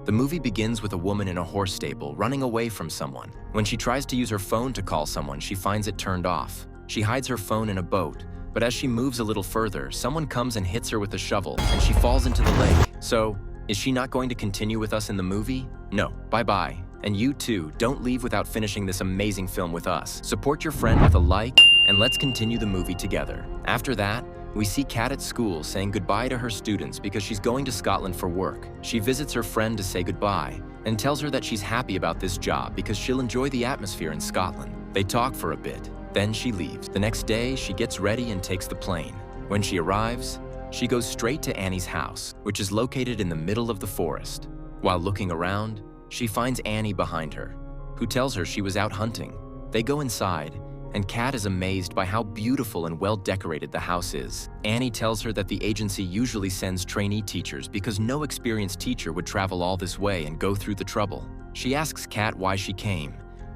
The movie begins with a woman in a horse stable running away from someone. When she tries to use her phone to call someone, she finds it turned off. She hides her phone in a boat, but as she moves a little further, someone comes and hits her with a shovel, and she falls into the lake. So, is she not going to continue with us in the movie? No, bye-bye. And you too, don't leave without finishing this amazing film with us. Support your friend with a like, and let's continue the movie together. After that, we see Kat at school saying goodbye to her students because she's going to Scotland for work. She visits her friend to say goodbye and tells her that she's happy about this job because she'll enjoy the atmosphere in Scotland. They talk for a bit, then she leaves. The next day, she gets ready and takes the plane. When she arrives, she goes straight to Annie's house, which is located in the middle of the forest. While looking around, she finds Annie behind her, who tells her she was out hunting. They go inside, and Kat is amazed by how beautiful and well-decorated the house is. Annie tells her that the agency usually sends trainee teachers because no experienced teacher would travel all this way and go through the trouble. She asks Kat why she came,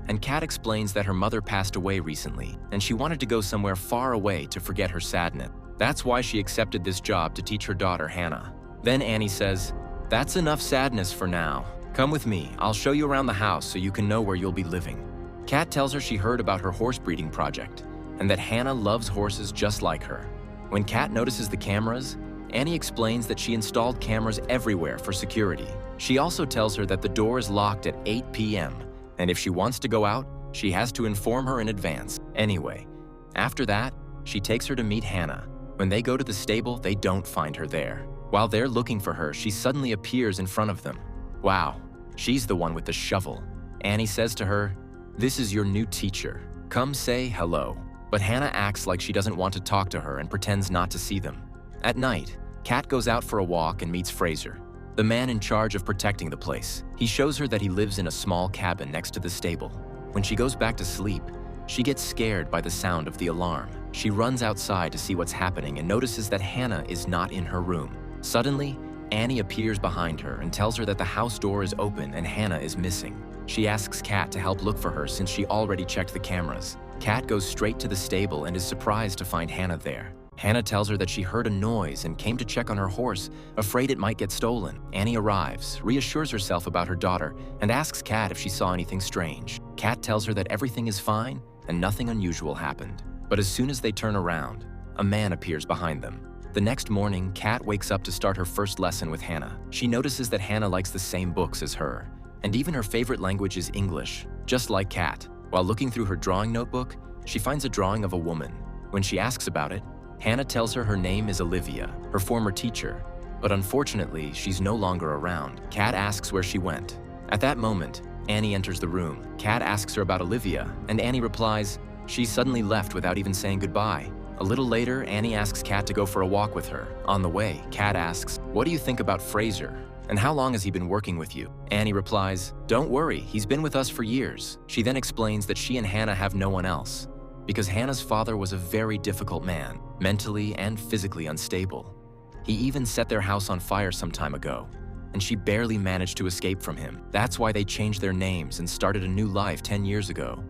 and Kat explains that her mother passed away recently, and she wanted to go somewhere far away to forget her sadness. That's why she accepted this job to teach her daughter Hannah. Then Annie says, "That's enough sadness for now. Come with me, I'll show you around the house so you can know where you'll be living." Kat tells her she heard about her horse breeding project and that Hannah loves horses just like her. When Kat notices the cameras, Annie explains that she installed cameras everywhere for security. She also tells her that the door is locked at 8 p.m. and if she wants to go out, she has to inform her in advance. Anyway, after that, she takes her to meet Hannah. When they go to the stable, they don't find her there. While they're looking for her, she suddenly appears in front of them. Wow, she's the one with the shovel. Annie says to her, "This is your new teacher. Come say hello." But Hannah acts like she doesn't want to talk to her and pretends not to see them. At night, Kat goes out for a walk and meets Fraser, the man in charge of protecting the place. He shows her that he lives in a small cabin next to the stable. When she goes back to sleep, she gets scared by the sound of the alarm. She runs outside to see what's happening and notices that Hannah is not in her room. Suddenly, Annie appears behind her and tells her that the house door is open and Hannah is missing. She asks Kat to help look for her since she already checked the cameras. Kat goes straight to the stable and is surprised to find Hannah there. Hannah tells her that she heard a noise and came to check on her horse, afraid it might get stolen. Annie arrives, reassures herself about her daughter, and asks Kat if she saw anything strange. Kat tells her that everything is fine and nothing unusual happened. But as soon as they turn around, a man appears behind them. The next morning, Kat wakes up to start her first lesson with Hannah. She notices that Hannah likes the same books as her, and even her favorite language is English, just like Kat. While looking through her drawing notebook, she finds a drawing of a woman. When she asks about it, Hannah tells her name is Olivia, her former teacher, but unfortunately, she's no longer around. Kat asks where she went. At that moment, Annie enters the room. Kat asks her about Olivia, and Annie replies, "She suddenly left without even saying goodbye." A little later, Annie asks Kat to go for a walk with her. On the way, Kat asks, "What do you think about Fraser? And how long has he been working with you?" Annie replies, "Don't worry, he's been with us for years." She then explains that she and Hannah have no one else, because Hannah's father was a very difficult man, mentally and physically unstable. He even set their house on fire some time ago, and she barely managed to escape from him. That's why they changed their names and started a new life 10 years ago.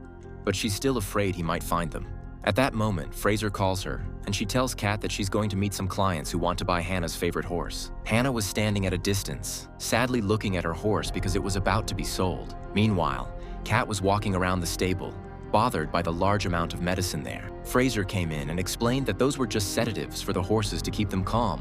But she's still afraid he might find them. At that moment, Fraser calls her, and she tells Kat that she's going to meet some clients who want to buy Hannah's favorite horse. Hannah was standing at a distance, sadly looking at her horse because it was about to be sold. Meanwhile, Kat was walking around the stable, bothered by the large amount of medicine there. Fraser came in and explained that those were just sedatives for the horses to keep them calm,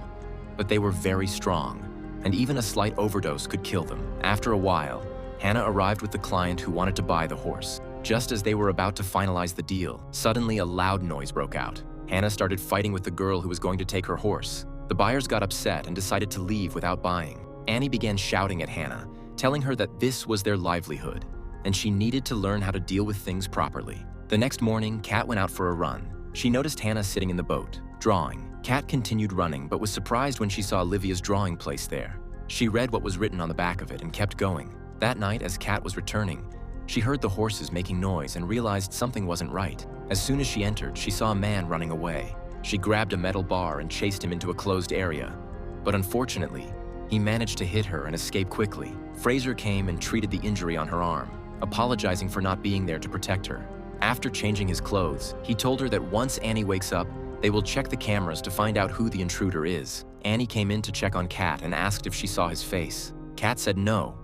but they were very strong, and even a slight overdose could kill them. After a while, Hannah arrived with the client who wanted to buy the horse. Just as they were about to finalize the deal, suddenly a loud noise broke out. Hannah started fighting with the girl who was going to take her horse. The buyers got upset and decided to leave without buying. Annie began shouting at Hannah, telling her that this was their livelihood, and she needed to learn how to deal with things properly. The next morning, Kat went out for a run. She noticed Hannah sitting in the boat, drawing. Kat continued running, but was surprised when she saw Olivia's drawing placed there. She read what was written on the back of it and kept going. That night, as Kat was returning, she heard the horses making noise and realized something wasn't right. As soon as she entered, she saw a man running away. She grabbed a metal bar and chased him into a closed area. But unfortunately, he managed to hit her and escape quickly. Fraser came and treated the injury on her arm, apologizing for not being there to protect her. After changing his clothes, he told her that once Annie wakes up, they will check the cameras to find out who the intruder is. Annie came in to check on Kat and asked if she saw his face. Kat said no,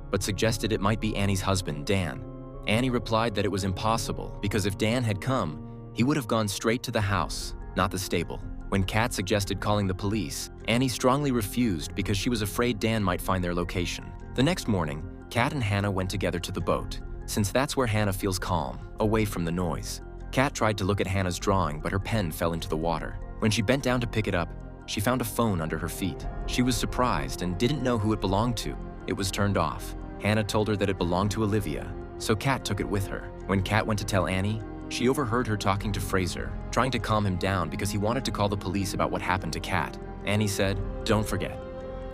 but suggested it might be Annie's husband, Dan. Annie replied that it was impossible because if Dan had come, he would have gone straight to the house, not the stable. When Kat suggested calling the police, Annie strongly refused because she was afraid Dan might find their location. The next morning, Kat and Hannah went together to the boat, since that's where Hannah feels calm, away from the noise. Kat tried to look at Hannah's drawing, but her pen fell into the water. When she bent down to pick it up, she found a phone under her feet. She was surprised and didn't know who it belonged to. It was turned off. Hannah told her that it belonged to Olivia, so Kat took it with her. When Kat went to tell Annie, she overheard her talking to Fraser, trying to calm him down because he wanted to call the police about what happened to Kat. Annie said, "Don't forget,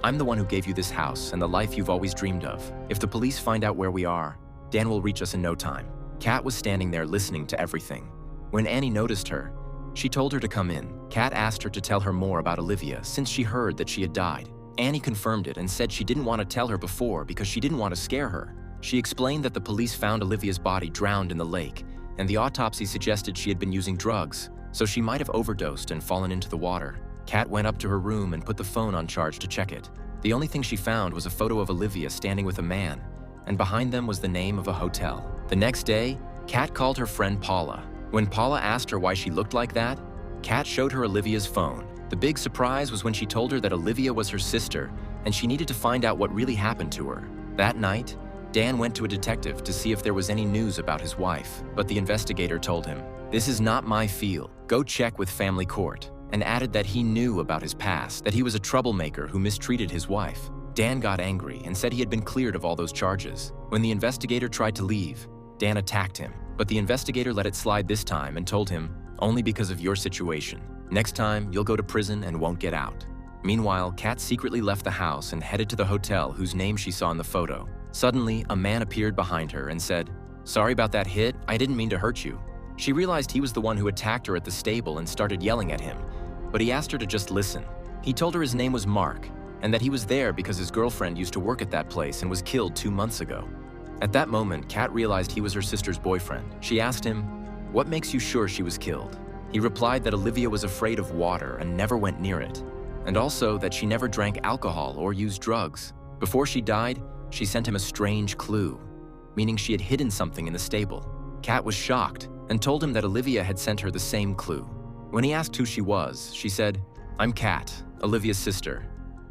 I'm the one who gave you this house and the life you've always dreamed of. If the police find out where we are, Dan will reach us in no time." Kat was standing there listening to everything. When Annie noticed her, she told her to come in. Kat asked her to tell her more about Olivia since she heard that she had died. Annie confirmed it and said she didn't want to tell her before because she didn't want to scare her. She explained that the police found Olivia's body drowned in the lake, and the autopsy suggested she had been using drugs, so she might have overdosed and fallen into the water. Kat went up to her room and put the phone on charge to check it. The only thing she found was a photo of Olivia standing with a man, and behind them was the name of a hotel. The next day, Kat called her friend Paula. When Paula asked her why she looked like that, Kat showed her Olivia's phone. The big surprise was when she told her that Olivia was her sister, and she needed to find out what really happened to her. That night, Dan went to a detective to see if there was any news about his wife, but the investigator told him, "This is not my field. Go check with family court," and added that he knew about his past, that he was a troublemaker who mistreated his wife. Dan got angry and said he had been cleared of all those charges. When the investigator tried to leave, Dan attacked him, but the investigator let it slide this time and told him, "Only because of your situation. Next time, you'll go to prison and won't get out." Meanwhile, Kat secretly left the house and headed to the hotel whose name she saw in the photo. Suddenly, a man appeared behind her and said, "Sorry about that hit, I didn't mean to hurt you." She realized he was the one who attacked her at the stable and started yelling at him, but he asked her to just listen. He told her his name was Mark, and that he was there because his girlfriend used to work at that place and was killed 2 months ago. At that moment, Kat realized he was her sister's boyfriend. She asked him, "What makes you sure she was killed?" He replied that Olivia was afraid of water and never went near it, and also that she never drank alcohol or used drugs. Before she died, she sent him a strange clue, meaning she had hidden something in the stable. Kat was shocked and told him that Olivia had sent her the same clue. When he asked who she was, she said, "I'm Kat, Olivia's sister,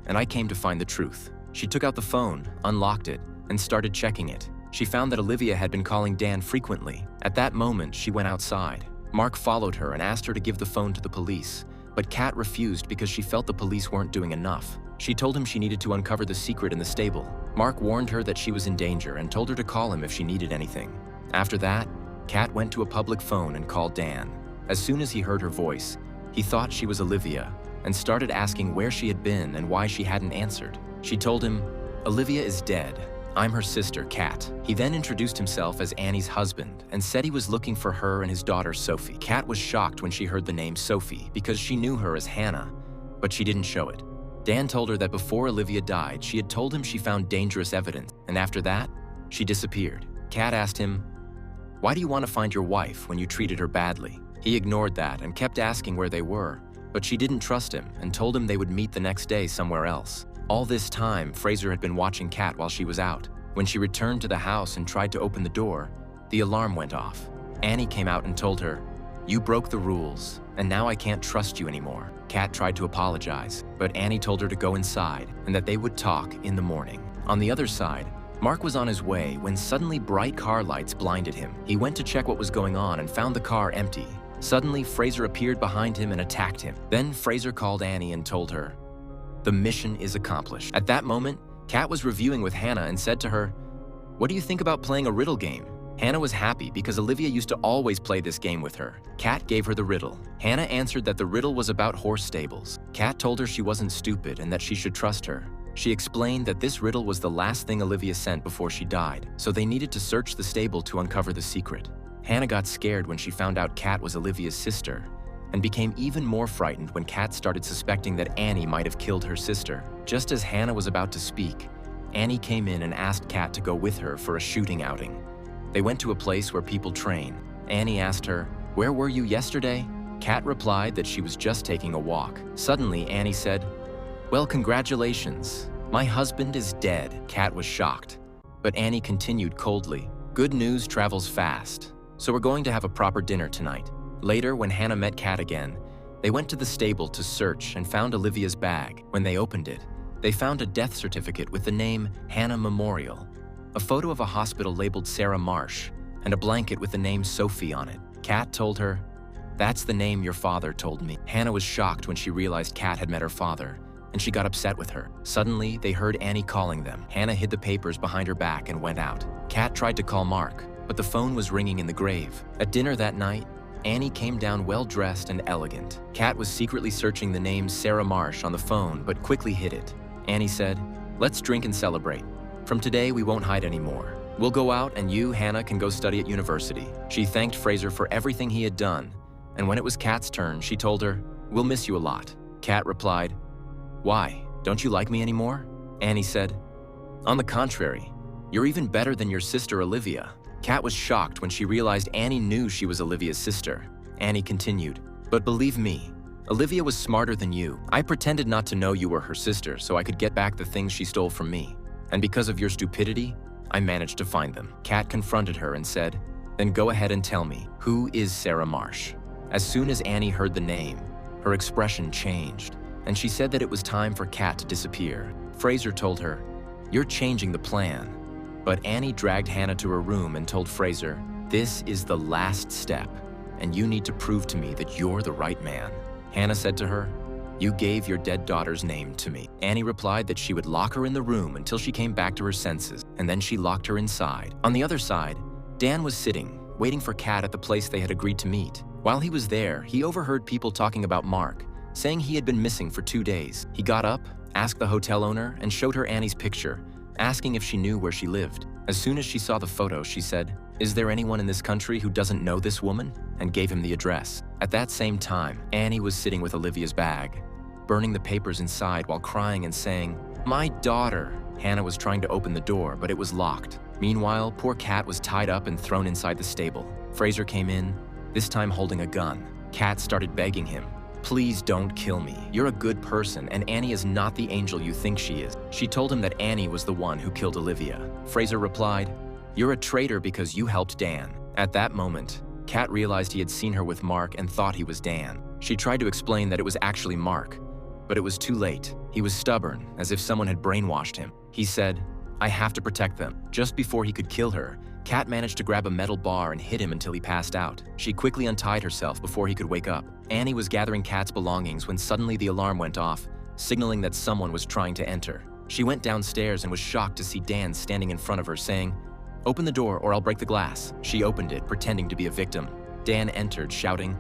and I came to find the truth." She took out the phone, unlocked it, and started checking it. She found that Olivia had been calling Dan frequently. At that moment, she went outside. Mark followed her and asked her to give the phone to the police, but Kat refused because she felt the police weren't doing enough. She told him she needed to uncover the secret in the stable. Mark warned her that she was in danger and told her to call him if she needed anything. After that, Kat went to a public phone and called Dan. As soon as he heard her voice, he thought she was Olivia and started asking where she had been and why she hadn't answered. She told him, "Olivia is dead. I'm her sister, Kat." He then introduced himself as Annie's husband and said he was looking for her and his daughter, Sophie. Kat was shocked when she heard the name Sophie because she knew her as Hannah, but she didn't show it. Dan told her that before Olivia died, she had told him she found dangerous evidence, and after that, she disappeared. Kat asked him, "Why do you want to find your wife when you treated her badly?" He ignored that and kept asking where they were, but she didn't trust him and told him they would meet the next day somewhere else. All this time, Fraser had been watching Kat while she was out. When she returned to the house and tried to open the door, the alarm went off. Annie came out and told her, "You broke the rules, and now I can't trust you anymore." Kat tried to apologize, but Annie told her to go inside and that they would talk in the morning. On the other side, Mark was on his way when suddenly bright car lights blinded him. He went to check what was going on and found the car empty. Suddenly, Fraser appeared behind him and attacked him. Then Fraser called Annie and told her, "The mission is accomplished." At that moment, Kat was reviewing with Hannah and said to her, "What do you think about playing a riddle game?" Hannah was happy because Olivia used to always play this game with her. Kat gave her the riddle. Hannah answered that the riddle was about horse stables. Kat told her she wasn't stupid and that she should trust her. She explained that this riddle was the last thing Olivia sent before she died, so they needed to search the stable to uncover the secret. Hannah got scared when she found out Kat was Olivia's sister, and became even more frightened when Kat started suspecting that Annie might have killed her sister. Just as Hannah was about to speak, Annie came in and asked Kat to go with her for a shooting outing. They went to a place where people train. Annie asked her, "Where were you yesterday?" Kat replied that she was just taking a walk. Suddenly, Annie said, "Well, congratulations. My husband is dead." Kat was shocked. But Annie continued coldly. Good news travels fast, so we're going to have a proper dinner tonight. Later, when Hannah met Kat again, they went to the stable to search and found Olivia's bag. When they opened it, they found a death certificate with the name Hannah Memorial, a photo of a hospital labeled Sarah Marsh, and a blanket with the name Sophie on it. Kat told her, "That's the name your father told me." Hannah was shocked when she realized Kat had met her father, and she got upset with her. Suddenly, they heard Annie calling them. Hannah hid the papers behind her back and went out. Kat tried to call Mark, but the phone was ringing in the grave. At dinner that night, Annie came down well-dressed and elegant. Kat was secretly searching the name Sarah Marsh on the phone, but quickly hid it. Annie said, "Let's drink and celebrate. From today, we won't hide anymore. We'll go out and you, Hannah, can go study at university." She thanked Fraser for everything he had done, and when it was Kat's turn, she told her, "We'll miss you a lot." Kat replied, "Why? Don't you like me anymore?" Annie said, "On the contrary, you're even better than your sister Olivia." Kat was shocked when she realized Annie knew she was Olivia's sister. Annie continued, "But believe me, Olivia was smarter than you. I pretended not to know you were her sister so I could get back the things she stole from me. And because of your stupidity, I managed to find them." Kat confronted her and said, "Then go ahead and tell me, who is Sarah Marsh?" As soon as Annie heard the name, her expression changed, and she said that it was time for Kat to disappear. Fraser told her, "You're changing the plan." But Annie dragged Hannah to her room and told Fraser, "This is the last step, and you need to prove to me that you're the right man." Hannah said to her, "You gave your dead daughter's name to me." Annie replied that she would lock her in the room until she came back to her senses, and then she locked her inside. On the other side, Dan was sitting, waiting for Kat at the place they had agreed to meet. While he was there, he overheard people talking about Mark, saying he had been missing for 2 days. He got up, asked the hotel owner, and showed her Annie's picture, asking if she knew where she lived. As soon as she saw the photo, she said, "Is there anyone in this country who doesn't know this woman?" and gave him the address. At that same time, Annie was sitting with Olivia's bag, burning the papers inside while crying and saying, "My daughter." Hannah was trying to open the door, but it was locked. Meanwhile, poor Kat was tied up and thrown inside the stable. Fraser came in, this time holding a gun. Kat started begging him, "Please don't kill me. You're a good person, and Annie is not the angel you think she is." She told him that Annie was the one who killed Olivia. Fraser replied, "You're a traitor because you helped Dan." At that moment, Kat realized he had seen her with Mark and thought he was Dan. She tried to explain that it was actually Mark, but it was too late. He was stubborn, as if someone had brainwashed him. He said, "I have to protect them." Just before he could kill her, Kat managed to grab a metal bar and hit him until he passed out. She quickly untied herself before he could wake up. Annie was gathering Kat's belongings when suddenly the alarm went off, signaling that someone was trying to enter. She went downstairs and was shocked to see Dan standing in front of her saying, "Open the door or I'll break the glass." She opened it, pretending to be a victim. Dan entered, shouting,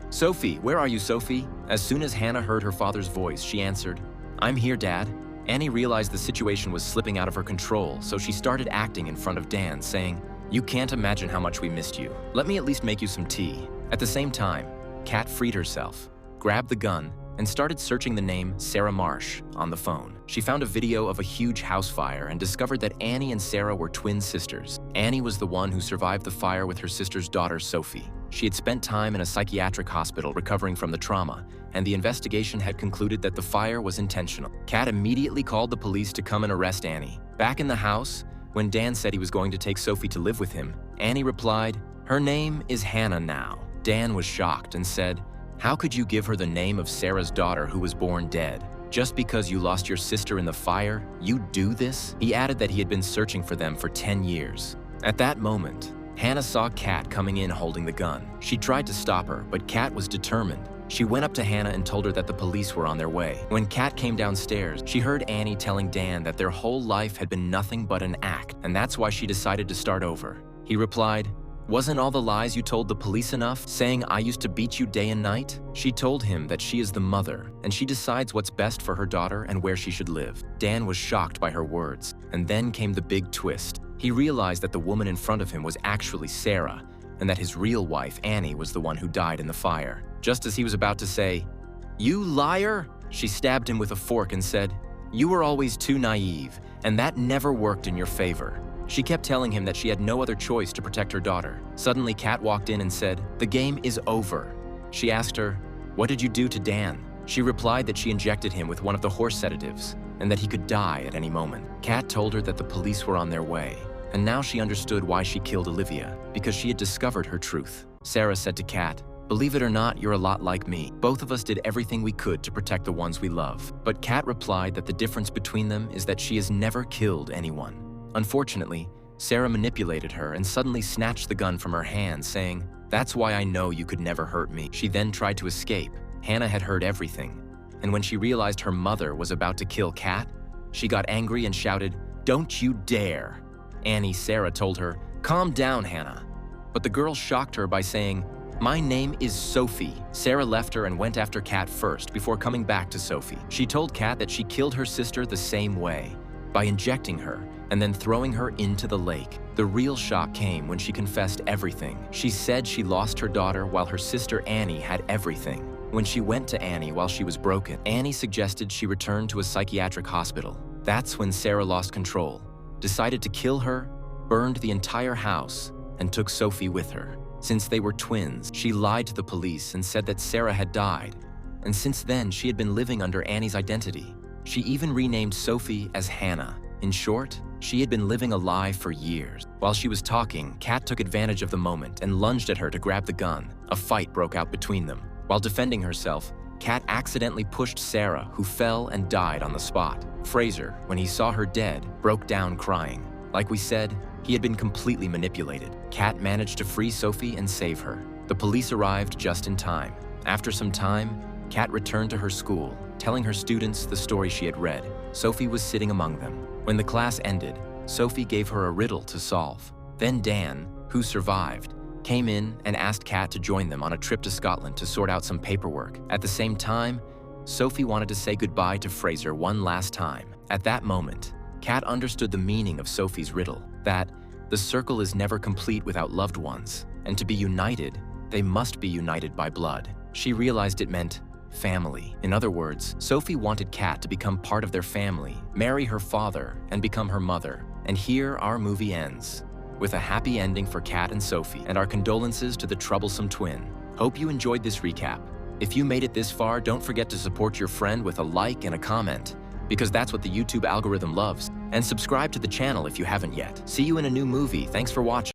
"Sophie, where are you, Sophie?" As soon as Hannah heard her father's voice, she answered, "I'm here, Dad." Annie realized the situation was slipping out of her control, so she started acting in front of Dan, saying, "You can't imagine how much we missed you. Let me at least make you some tea." At the same time, Kat freed herself, grabbed the gun, and started searching the name Sarah Marsh on the phone. She found a video of a huge house fire and discovered that Annie and Sarah were twin sisters. Annie was the one who survived the fire with her sister's daughter, Sophie. She had spent time in a psychiatric hospital recovering from the trauma, and the investigation had concluded that the fire was intentional. Kat immediately called the police to come and arrest Annie. Back in the house, when Dan said he was going to take Sophie to live with him, Annie replied, "Her name is Hannah now." Dan was shocked and said, "How could you give her the name of Sarah's daughter who was born dead? Just because you lost your sister in the fire, you'd do this?" He added that he had been searching for them for 10 years. At that moment, Hannah saw Kat coming in holding the gun. She tried to stop her, but Kat was determined. She went up to Hannah and told her that the police were on their way. When Kat came downstairs, she heard Annie telling Dan that their whole life had been nothing but an act, and that's why she decided to start over. He replied, "Wasn't all the lies you told the police enough, saying I used to beat you day and night?" She told him that she is the mother, and she decides what's best for her daughter and where she should live. Dan was shocked by her words, and then came the big twist. He realized that the woman in front of him was actually Sarah, and that his real wife, Annie, was the one who died in the fire. Just as he was about to say, "You liar!" she stabbed him with a fork and said, "You were always too naive, and that never worked in your favor." She kept telling him that she had no other choice to protect her daughter. Suddenly, Kat walked in and said, "The game is over." She asked her, "What did you do to Dan?" She replied that she injected him with one of the horse sedatives and that he could die at any moment. Kat told her that the police were on their way, and now she understood why she killed Olivia, because she had discovered her truth. Sarah said to Kat, "Believe it or not, you're a lot like me. Both of us did everything we could to protect the ones we love." But Kat replied that the difference between them is that she has never killed anyone. Unfortunately, Sarah manipulated her and suddenly snatched the gun from her hand, saying, "That's why I know you could never hurt me." She then tried to escape. Hannah had heard everything, and when she realized her mother was about to kill Kat, she got angry and shouted, "Don't you dare!" Annie, Sarah, told her, "Calm down, Hannah." But the girl shocked her by saying, "My name is Sophie." Sarah left her and went after Kat first before coming back to Sophie. She told Kat that she killed her sister the same way, by injecting her and then throwing her into the lake. The real shock came when she confessed everything. She said she lost her daughter while her sister Annie had everything. When she went to Annie while she was broken, Annie suggested she return to a psychiatric hospital. That's when Sarah lost control, decided to kill her, burned the entire house, and took Sophie with her. Since they were twins, she lied to the police and said that Sarah had died. And since then, she had been living under Annie's identity. She even renamed Sophie as Hannah. In short, she had been living a lie for years. While she was talking, Kat took advantage of the moment and lunged at her to grab the gun. A fight broke out between them. While defending herself, Kat accidentally pushed Sarah, who fell and died on the spot. Fraser, when he saw her dead, broke down crying. Like we said, he had been completely manipulated. Kat managed to free Sophie and save her. The police arrived just in time. After some time, Kat returned to her school, telling her students the story she had read. Sophie was sitting among them. When the class ended, Sophie gave her a riddle to solve. Then Dan, who survived, came in and asked Kat to join them on a trip to Scotland to sort out some paperwork. At the same time, Sophie wanted to say goodbye to Fraser one last time. At that moment, Kat understood the meaning of Sophie's riddle, that the circle is never complete without loved ones, and to be united, they must be united by blood. She realized it meant family. In other words, Sophie wanted Kat to become part of their family, marry her father, and become her mother. And here our movie ends, with a happy ending for Kat and Sophie, and our condolences to the troublesome twin. Hope you enjoyed this recap. If you made it this far, don't forget to support your friend with a like and a comment, because that's what the YouTube algorithm loves. And subscribe to the channel if you haven't yet. See you in a new movie. Thanks for watching.